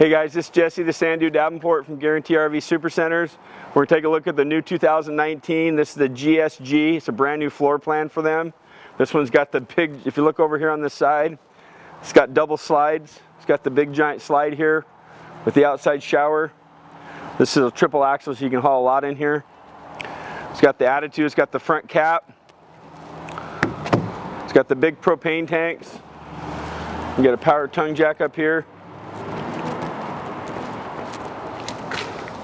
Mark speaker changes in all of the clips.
Speaker 1: Hey guys, this is Jesse.Davenport from Guaranty RV Supercenters. We're going to take a look at the new 2019. This is the GSG. It's a brand new floor plan for them. This one's got the big, if you look over here on this side, it's got double slides. It's got the big giant slide here with the outside shower. This is a triple axle, so you can haul a lot in here. It's got the attitude, it's got the front cap. It's got the big propane tanks. You got a power tongue jack up here.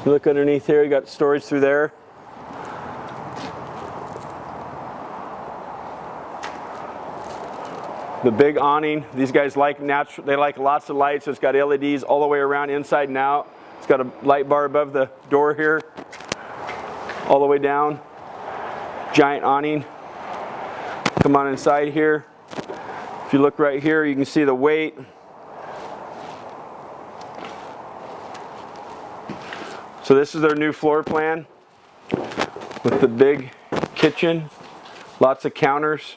Speaker 1: You look underneath here, you got storage through there. The big awning, these guys like they like lots of lights, so it's got LEDs all the way around, inside and out. It's got a light bar above the door here, all the way down. Giant awning. Come on inside here. If you look right here, you can see the weight. So this is their new floor plan with the big kitchen, lots of counters.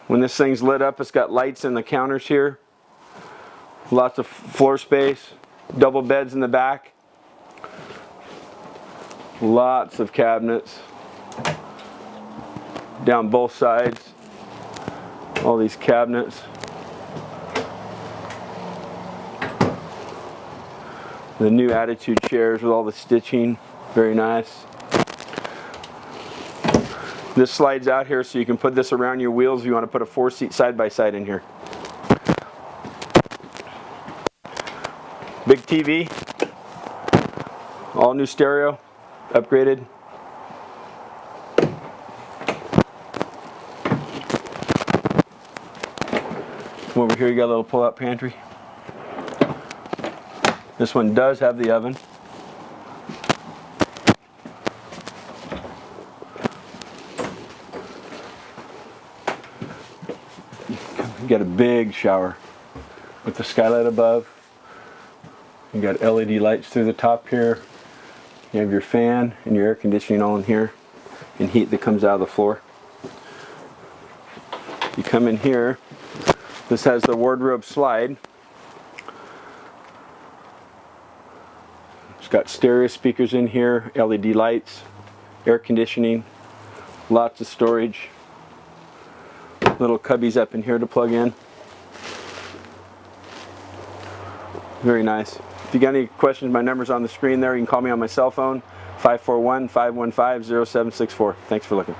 Speaker 1: When this thing's lit up, it's got lights in the counters here. Lots of floor space, double beds in the back. Lots of cabinets down both sides. All these cabinets. The new attitude chairs with all the stitching, very nice. This slides out here so you can put this around your wheels if you want to put a 4-seat side-by-side in here. Big TV, all new stereo, upgraded. Come over here, you got a little pull-out pantry. This one does have the oven. You got a big shower with the skylight above. You got LED lights through the top here. You have your fan and your air conditioning all in here, and heat that comes out of the floor. You come in here. This has the wardrobe slide. It's got stereo speakers in here, LED lights, air conditioning, lots of storage. Little cubbies up in here to plug in. Very nice. If you got any questions, my number's on the screen there. You can call me on my cell phone, 541-515-0764. Thanks for looking.